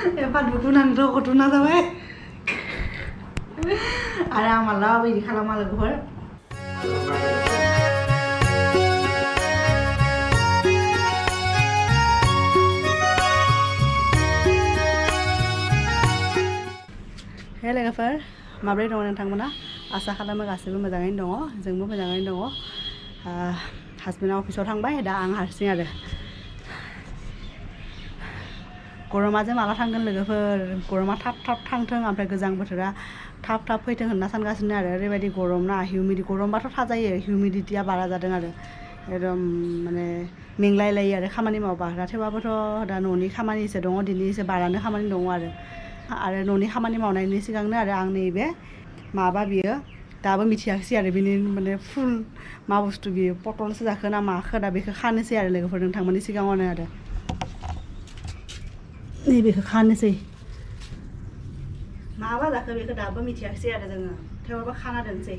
एफा दुखुनांथाव घटना जाबाय आरो आमाला बिदि खालामा लोगोफोर हे लोगोफोर माब्रै दङ नोंथांमोना आसा खालामो गासैबो मोजाङैनो दङ जोंबो मोजाङैनो दङ हासबेन्डआ अफिसाव थांबाय दा आं हारसिं आरो गरमाजों माला थांगोन लोगोफोर गरमा थाब थाब थांथों ओमफ्राय गोजां बोथोरा थाब थाब फैथों होनना सानगासिनो आरो ओरैबायदि गरम ना गरमबाथ' थाजायो हिउमिडिटिया बारा जादों आरो एकदम माने मेंलायलायो आरो खामानि मावबा दा थेवबाबोथ' दा न'नि खामानिसो दङ दिनैसो बारानो खामानि दङ आरो न'नि खामानि मावनायनि सिगांनो आरो आं नैबे माबा बियो दाबो मिथियाखिसै आरो बिनि माने फुल मा बुस्थु बियो पटलसो जाखो ना माखो दा बेखौ खानोसै आरो लोगोफोर नोंथांमोननि सिगाङावनो आरो नैबेखौ खानोसै माबा जाखो बेखौ दाबो मिथियाखिसै आरो जोङो थेवबाबो खाना दोनसै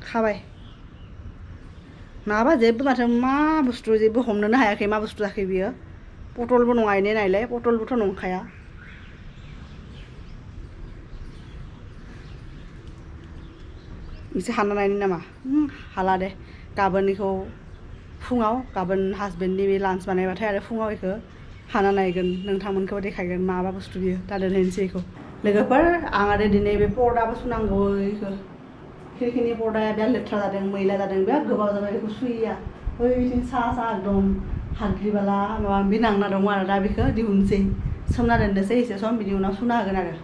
खाबाय माबा जेबो माथो मा बुस्थु जेबो हमनोनो हायाखै मा बुस्थु जाखै बियो पटलबो नङा इने नायलाय पटलबोथ' नंखाया एसे हाना नायनि नामा हाला दे गाबोननिखौ फुङाव गाबोन हासबेन्डनि बे लान्च बानायबाथाय आरो फुङाव बेखौ हाना नायगोन नोंथांमोनखौबो देखायगोन माबा बुस्थु बियो दा दोनहैनोसै बेखौ लोगोफोर आं आरो दिनै बे पर्दाबो सुनांगौ बेखौ खिरखिनि पर्दाया बिराद लेथ्रा जादों मैला जादों बिराद गोबाव जाबाय बेखौ सुयैया बैथिं सा एकदम हाद्रिबाला माबा माबि नांना दङ आरो दा बेखौ दिहुनसै सोमना दोननोसै एसे सम बिनि उनाव सुना होगोन आरो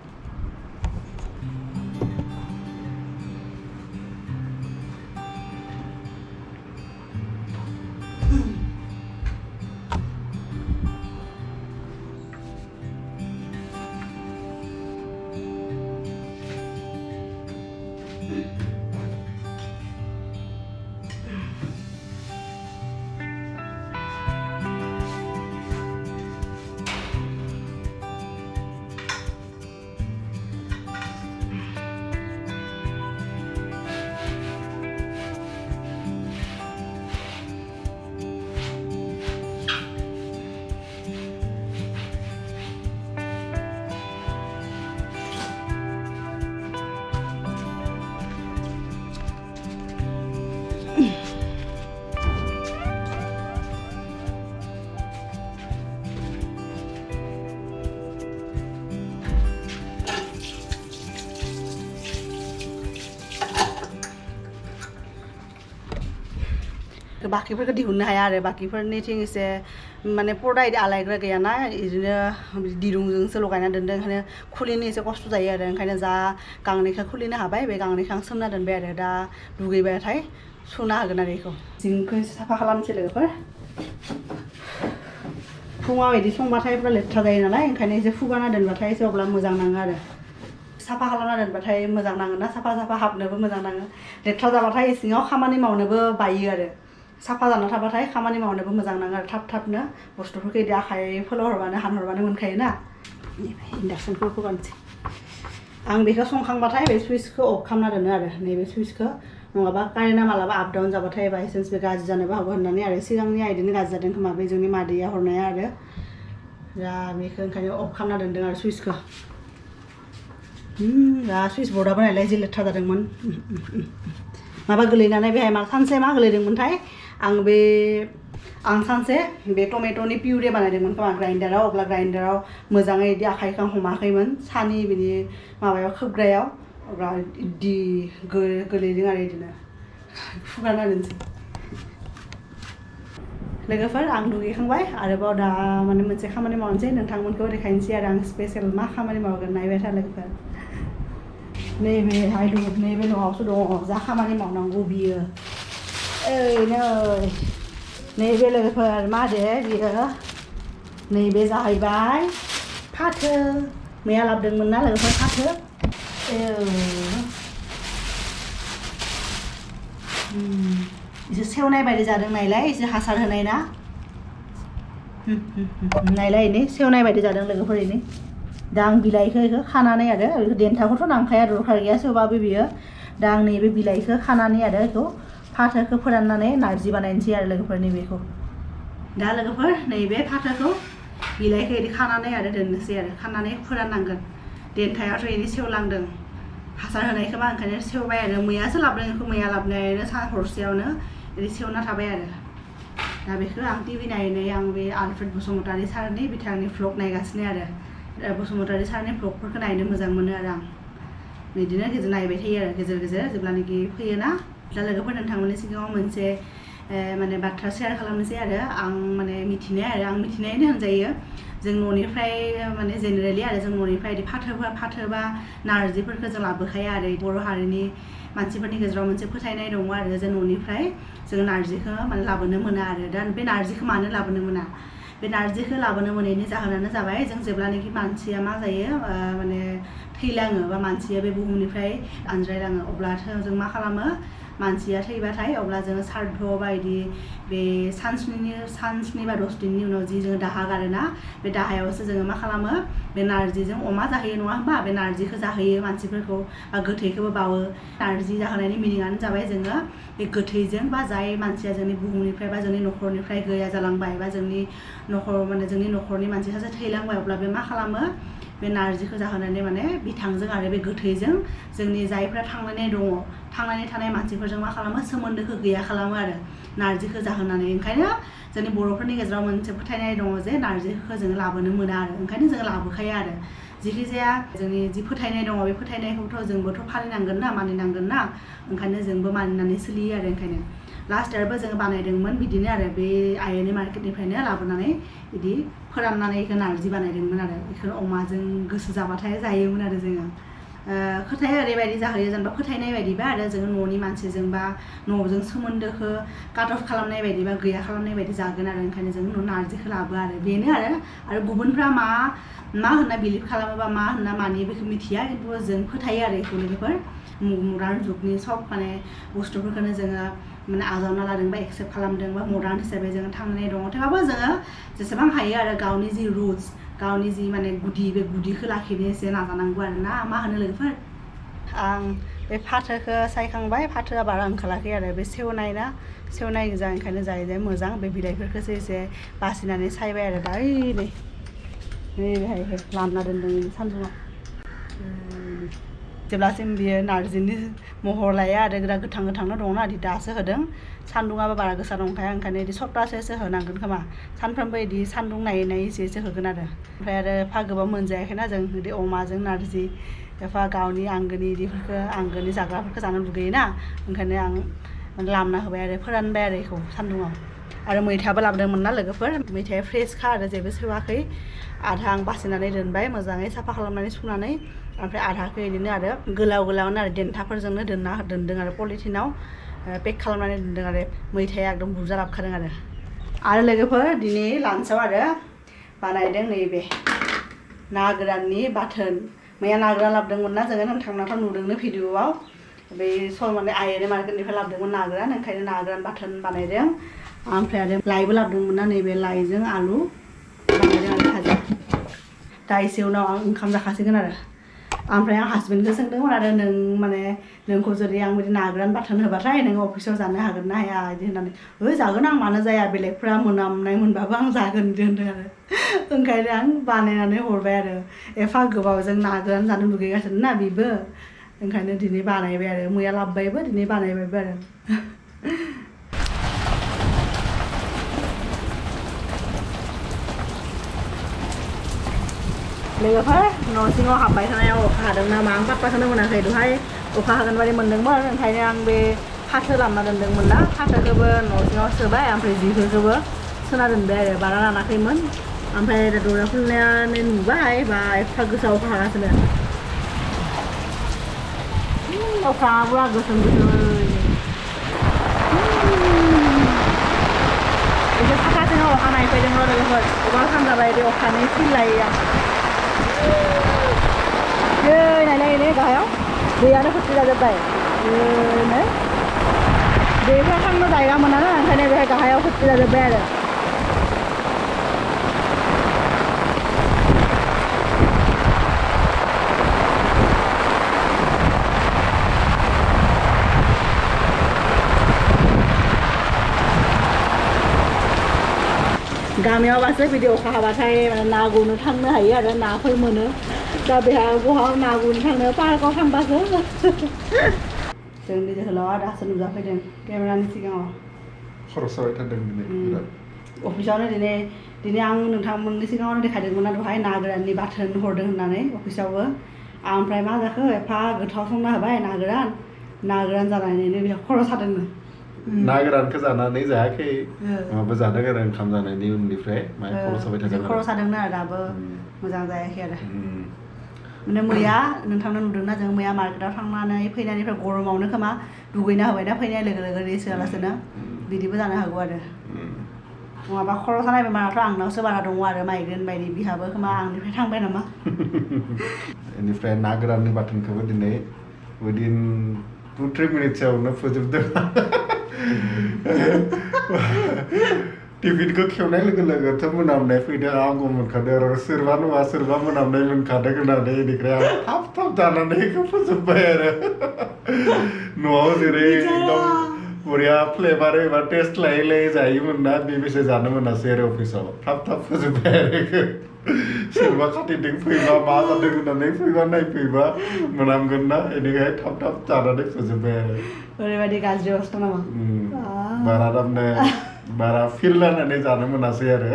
बाखिफोरखौ दिहुननो हाया आरो बाखिफोरनिथिं एसे माने पर्दा इदि आलायग्रा गैयाना बिदिनो दिरुंजोंसो लगायना दोनदों ओंखायनो खुलिनो एसे खस्थ' जायो आरो ओंखायनो जा गांनैखौ खुलिनो हाबाय बे गांनैखौ आं सोमना दोनबाय आरो दा दुगैबाथाय सुना होगोन आरो बेखौ जिंखौ साफा खालामनोसै लोगोफोर फुङाव बिदि संबाथाय पुरा लेथ्रा जायो नालाय ओंखायनो एसे फुगारना दोनबाथाय एसे अब्ला मोजां नाङो आरो साफा खालामना दोनबाथाय मोजां नाङो ना साफा हाबनोबो मोजां नाङो लेथ्रा जाबाथाय सिङाव खामानि मावनोबो बायो आरो साफा जाना थाबाथाय खामानि मावनोबो मोजां नाङो आरो थाबनो बुस्थुफोरखौ इदि आखाइफोराव हरबानो हानहरबानो मोनखायोना इन्डाक्सनखौ होगानोसै आं बेखौ संखांबाथाय बे सुइचखौ अफ खालामना दोनो आरो नैबे सुइचखौ नङाबा कारेन्टआ मालाबा आप डाउन जाबाथाय बायसान्स बे गाज्रि जानोबो हागौ होननानै आरो सिगांनि आइदिनो गाज्रि जादों खोमा बे जोंनि मादैया हरनाया आरो दा बेखौ ओंखायनो अफ खालामना दोनदों आरो सुइचखौ दा सुइच बर्डआबो नायलाय जि लेथ्रा जादोंमोन माबा गोलैनानै बेहाय सानसे मा गोलैदोंमोनथाय आं सानसे बे टमेट'नि पिउरे बानायदोंमोन खोमा ग्राइन्डाराव अब्ला ग्राइन्डाराव मोजाङै बिदि आखाइखौ हमाखैमोन सानि बिदि माबायाव खोबग्रायाव अब्ला इदि गोलैदों आरो बिदिनो फुगारना दोनसै लोगोफोर आं दुगैखांबाय आरोबाव दा माने मोनसे खामानि मावनोसै नोंथांमोनखौ देखायनोसै आरो आं स्पेसियेल मा खामानि मावगोन नायबाय था लोगोफोर नैबे न'आवसो दङ जा खामानि मावनांगौ बियो नैबे लोगोफोर मा दे बियो नैबे जाहैबाय फाथो मैया लाबोदोंमोन ना लोगोफोर फाथो एसे सेवनाय बायदि जादों नायलाय एसे हासार होनाय ना नायलाय इनि सेवनाय बायदि जादों लोगोफोर इनि दा आं बिलाइखौ खानानै आरो देन्थाखौथ' नांखाया दरखार गैया सोबाबो बियो दा आं नैबे बिलाइखौ खानानै आरो बेखौ फाथोखौ फोराननानै नारजि बानायनोसै आरो लोगोफोर नैबेखौ दा लोगोफोर नैबे फाथोखौ बिलाइखौ इदि खानानै आरो दोननोसै आरो खानानै फोराननांगोन देन्थायाथ' इदि सेवलांदों हासार होनायखौबा ओंखायनो सेवबाय आरो मैयासो लाबोदों बेखौ मैया लाबोनायानो हरसेयावनो इदि सेवना थाबाय आरो दा बेखौ आं टिभि नायै आं बे आलफ्रेड बसुमतारी सारनि बिथांनि भ्लग नायगासिनो आरो बसुमतारी सारनि भ्लगफोरखौ नायनो मोजां मोनो आरो आं बिदिनो गेजेर नायबाय थायो आरो गेजेर गेजेर जेब्लानाखि फैयोना दा लोगोफोर नोंथांमोननि सिगाङाव मोनसे माने बाथ्रा शेयार खालामनोसै आरो आं माने मिथिनायानो होनजायो जों न'निफ्राय माने जेनेरेलि आरो जों न'निफ्राय बिदि फाथो बा नारजिफोरखौ जों लाबोखाया आरो बर' हारिनि मानसिफोरनि गेजेराव मोनसे फोथायनाय दङ आरो जों न'निफ्राय जों नारजिखौ माने लाबोनो मोना आरो दा बे नारजिखौ मानो लाबोनो मोना बे नारजिखौ लाबोनो मोनैनि जाहोनानो जाबाय जों जेब्लानाखि मानसिया मा जायो माने थैलाङो बा मानसिया बे बुहुमनिफ्राय आनज्रायलाङो अब्लाथो जों मा खालामो मानसिया थैबाथाय अब्ला जोङो सार्ध बायदि बे सानस्नि बा 10 दिननि उनाव जि जोङो दाहा गारोना बे दाहायावसो जोङो मा खालामो बे नारजिजों अमा जाहोयो नङा होमबा बे नारजिखौ जाहोयो मानसिफोरखौ बा गोथैखौबो बावो नारजि जाहोनायनि मिनिङानो जाबाय जोङो बे गोथैजों बा जाय मानसिया जोंनि बुहुमनिफ्राय बा जोंनि न'खरनिफ्राय गैया जालांबाय बा जोंनि न'खरनि मानसि सासे थैलांबाय अब्ला बे मा खालामो बे नारजिखौ जाहोनानै माने बिथांजों आरो बे गोथैजों जोंनि जायफ्रा थांनानै थानाय मानसिफोरजों मा खालामो सोमोन्दोखौ गैया खालामो आरो नारजिखौ जाहोनानै ओंखायनो जोंनि बर'फोरनि गेजेराव मोनसे फोथायनाय दङ जे नारजिखौ जोङो लाबोनो मोना आरो ओंखायनो जोङो लाबोखाया आरो जिखि जाया जोंनि जि फोथायनाय दङ बे फोथायनायखौथ' जोंबोथ' फालिनांगोन ना मानिनांगोन ना ओंखायनो जोंबो मानिनानै सोलियो आरो ओंखायनो लास्ट इयारबो जोङो बानायदोंमोन बिदिनो आरो बे आइएनए मार्केटनिफ्रायनो लाबोनानै बिदि फोराननानै बेखौ नारजि बानायदोंमोन आरो बेखौ अमाजों गोसो जाबाथाय जायोमोन आरो जोङो खोथाया ओरैबायदि जाहैयो जेनेबा फोथायनाय बायदिबा आरो जोङो न'नि मानसिजों बा न'जों सोमोन्दोखौ काट अफ खालामनाय बायदि बा गैया खालामनाय बायदि जागोन आरो ओंखायनो जों नारजिखौ लाबो आरो बेनो आरो गुबुनफ्रा मा होनना बिलिभ खालामोबा मा होनना मानियो बेखौ मिथिया खिन्थु जों फोथायो आरो बेखौ लोगोफोर मडार्न जुगनि सब माने बुस्थुफोरखौनो जोङो माने आजावना लादों बा एक्सेप्ट खालामदों बा मडार्न हिसाबै जोङो थांनानै दङ थेवबाबो जोङो जेसेबां हायो आरो गावनि जि रुट्स गावनि जि माने बे गुदिखौ लाखिनो एसे नाजानांगौ आरो ना मा होनो लोगोफोर आं बे फाथोखौ सायखांबाय फाथोआ बारा ओंखाराखै आरो बे सेवनाय गोजा ओंखायनो जाय मोजां बे बिलाइफोरखौसो एसे बासिनानै सायबाय आरो दा नैबेहाय लामना दोन्दों सान्दुङाव जेब्लासिम बियो नारजिनि महर लाया आरो गोथां दङना बिदि दासो होदों सान्दुङाबो बारा गोसा दंखाया ओंखायनो बिदि सप्तासेसो होनांगोन खोमा सानफ्रोमबो बिदि सान्दुं नायै एसे होगोन आरो ओमफ्राय आरो एफा गोबाव मोनजायाखैना जों बिदि अमाजों नारजि एफा गावनि आंगोनि जाग्राफोरखौ जानो लुगैयोना ओंखायनो आं लामना होबाय आरो फोरानबाय आरो बेखौ सान्दुङाव आरो मैथाबो लाबोदोंमोन ना लोगोफोर मैथाया फ्रेसखा आरो जेबो सेवाखै आधा आं बासिनानै दोनबाय मोजाङै साफा खालामनानै सुनानै ओमफ्राय आधाखौ बिदिनो आरो गोलावनो आरो देन्थाफोरजोंनो दोनदों आरो पलिथिनाव पेक खालामनानै दोनदों आरो मैथाया एकदम बुरजा लाबोखादों आरो लोगोफोर दिनै लान्चआव आरो बानायदों नैबे ना गोराननि बाथोन मैया ना गोरान लाबोदोंमोन ना जोङो नोंथांमोनाथ' नुदोंनो भिडिअआव बे माने आइएनए मार्केटनिफ्राय लाबोदोंमोन ना गोरान ओंखायनो ना गोरान बाथोन बानायदों ओमफ्राय आरो लाइबो लाबोदोंमोन ना नैबे लाइजों आलु बानायदों आरो भाजा दा एसे उनाव आं ओंखाम जाखासिगोन आरो ओमफ्राय आं हासबेन्डखौ सोंदोंमोन आरो नोंखौ जुदि आं बिदि ना गोरान बाथोन होबाथाय नों अफिसाव जानो हागोन ना हाया बिदि होननानै जागोन आं मानो जाया बेलेगफ्रा मोनामनाय मोनबाबो आं जागोन बिदि होनदों आरो ओंखायनो आं बानायनानै हरबाय आरो एफा गोबावजों ना गोरान जानो लुगैगासिनो ना बेबो ओंखायनो दिनै बानायबाय आरो मैया लाबोबायबो दिनै बानायबायबो आरो लोगोफोर न' सिङाव हाबबाय थानायाव अखा हादोंना मा आं पात्ताखौनो मोनाखै दहाय अखा हागोन बायदि मोनदोंमोन ओंखायनो आं बे फाथो लामना दोनदोंमोन ना फाथोखौबो न' सिङाव सोबाय ओमफ्राय जिफोरखौबो सोना दोनबाय आरो बारा लानाखैमोन ओमफ्राय दरजा खुलिनानै नुबाय बा एफा गोसा अखा हागासिनो अखाबो गोसोम एसे साखाजों अखा नायफैदों लोगोफोर गोबां सान जाबाय बे अखानि सिलाया नायलाय गाहायाव दैयानो फुरथि जाजोब्बाय दैफ्रा थांनो जायगा मोना ना ओंखायनो बेहाय गाहायाव फुरथि जाजोब्बाय आरो गामियावबासो बिदि अखा हाबाथाय ना गुरनो थांनो हायो आरो नाफोर मोनो दा बेहा बहा ना गुरनो थांनो पार्कआव थांबासो जोंनि जोहोलावा दासो नुजाफैदों केमेरानि सिगाङाव खर' साबाय थादों दिनै बिराद अफिसावनो दिनै आं नोंथांमोननि सिगाङावनो देखायदोंमोन ना दहाय ना गोराननि बाथोन हरदों होननानै अफिसावबो ओमफ्राय मा जाखो एफा गोथाव संना होबाय ना गोरान जानानैनो बेहा खर' सादोंनो ना गोरानखौ जानानै जायाखै माबा जादों आरो ओंखाम जानायनि उननिफ्राय माय खर' साबाय थादों खर' सादोंनो आरो दाबो मोजां जायाखै आरो माने मैया नोंथांनो नुदोंना जों मैया मार्केटाव थांनानै फैनायनिफ्राय गरमावनो खोमा दुगैना होबायना फैनाय लोगो लोगो रेस्ट होआलासेनो बिदिबो जानो हागौ आरो नङाबा खर' सानाय बेमाराथ' आंनावसो बारा दङ आरो माइग्रेन बायदि बिहाबो खोमा आंनिफ्राय थांबाय नामा बेनिफ्राय ना गोराननि बाथोनखौबो दिनै उइदिन 2-3 मिनिटसआवनो फोजोबदों टिफिनखौ खेवनाय लोगो लोगोथ' मोनामनाय फैदों आंबो मोनखादों आरो सोरबा नङा सोरबा मोनामनाय मोनखादों होननानै बेनिफ्राय आं थाब जानानै बेखौ फोजोब्बाय आरो न'आव जेरै एकदम बरिया फ्लेभार एबा टेस्ट लायै जायोमोन ना बेबायदि जानो मोनासै आरो अफिसाव थाब फोजोब्बाय आरो बेखौ सोरबा खाथिजों फैबा मा जादों होननानै फैबा नायफैबा मोनामगोन ना बेनिखाय थाब जानानै फोजोब्बाय आरो ओरैबायदि गाज्रि अबस्था नामा बारा फिल लानानै जानो मोनासै आरो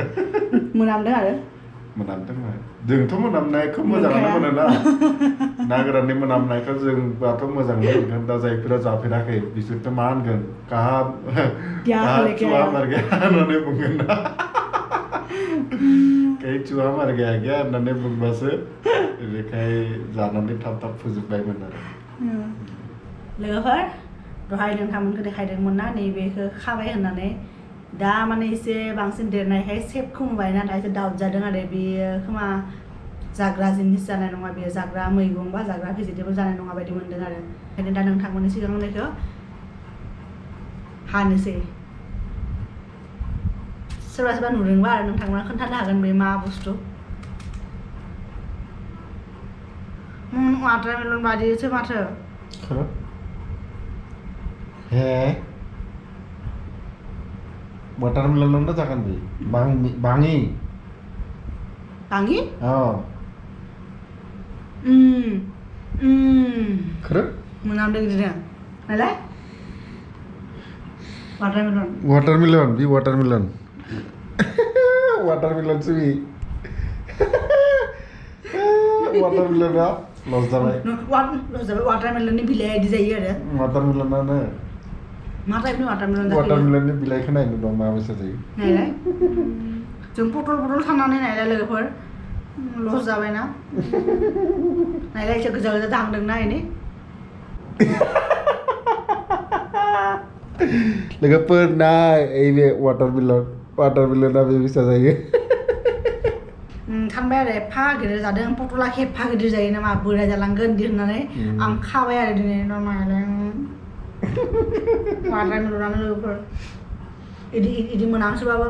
मोनामदों जोंथ' मोनामनायखौ मोजाङानो मोनो ना गोराननि मोनामनायखौ जोंबाथ' मोजाङानो मोनगोन दा जायफोरा जाफेराखै बिसोरथ' मा होनगोन काहा चुहा मार गया होननानै बुंगोन ना कहीं चुहा मार गया क्या होननानै बुंबासो बेनिखाय जानानै थाब फोजोबबायमोन आरो लोगोफोर दहाय नोंथांमोनखौ देखायदोंमोन ना नैबेखौ खाबाय होननानै दा माने एसे बांसिन देरनायखाय सेपखौ नुबाय नाथाय एसे दाउट जादों आरो बेयो खोमा जाग्रा जिनिस जानाय नङा बेयो जाग्रा मैगं बा जाग्रा भेजिटेबल जानाय नङा बायदि मोनदों आरो ओंखायनो दा नोंथांमोननि सिगाङाव बेखौ हानोसै सोरबा नुदोंबा आरो नोंथांमोना खोन्थानो हागोन बे मा बुस्थु वाटारमेलन बादिसो माथो वाटारमेलन जागोन बे बाङि मोनामदों बिदिनो नालाय वाटारमेलनसो बे वाटारमेलना लस जाबाय वाटारमेलननि बिलाइया बिदि जायो आरो वाटारमेलनानो मा टाइपनि वाटारमेलननि बिलाइखौ नायनो दं माबायसा जायो नायलाय जों पटल थांनानै नायलाय लोगोफोर लस जाबायना नायलाय एसे गोजा दांदोंना एनै लोगोफोर नाय बे वाटारमेलना बेबायसा जायो सानबाय आरो एफा गिदिर जादों पटला एफा गिदिर जायो नामा बोराय जालांगोन बिदि होननानै आं खाबाय आरो दिनै नायलाय वाटारमेलनानो लोगोफोर इदि मोनामसोबाबो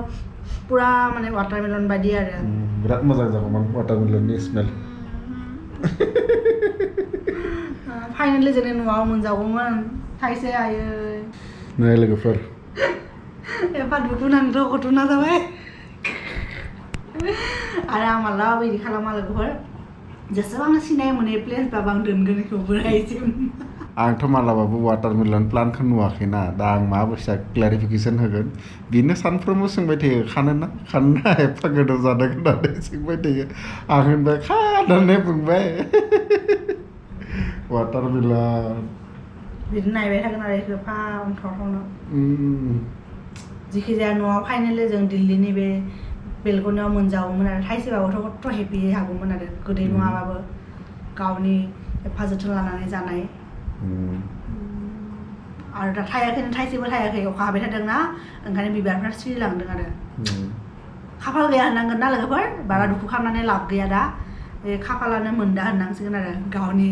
पुरा माने वाटारमेलन बायदि आरो बिराद मोजां जागौमोन वाटारमेलननि स्मेल फाइनेलि जोंनि न'आव मोनजागौमोन थाइसे आयै नाय लोगोफोर एफा दुखुनांथाव घटना जाबाय आरो आं मालाबा बिदि खालामा लोगोफोर जेसेबां सिनाय मोनै प्लेसबाबो आं दोनगोन बेखौ बोरायसिम आंथ' मालाबाबो वाटारमेलन प्लान्टखौ नुवाखैना दा आं माबायसा क्लारिफिकेसन होगोन बेनो सानफ्रोमबो सोंबाय थायो खानोना एफा गोदोर जादों होननानै सोंबाय थायो आं होनबाय खा होननानै बुंबाय वाटारमेलन बिदि नायबाय थागोन आरो एफा अन्थावनो जिखि जाया न'आव फाइनेलि जों दिल्लीनि बे बेलगनियाव मोनजागौमोन आरो थाइसेबाबोथ' खथ' हेपि हागौमोन आरो गोदै नङाबाबो गावनि एफा जोथोन लानानै जानाय आरो दा थाइसेबो थायाखै अखा हाबाय थादोंना ओंखायनो बिबारफ्रा सिरिलांदों आरो खाफाल गैया होननांगोन ना लोगोफोर बारा दुखु खालामनानै लाब गैया दा बे खाफालानो मोनदा होननांसिगोन आरो गावनि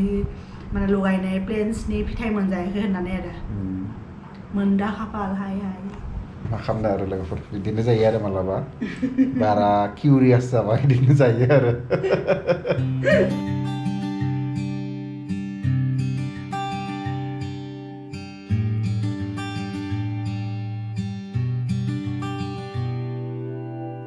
माने लगायनाय प्लेन्सनि फिथाइ मोनजायाखै होननानै आरो मोनदा खाफाल हाय मा खालामनो आरो लोगोफोर बिदिनो जायो आरो मालाबा बारा किउरियास जाबा बिदिनो जायो आरो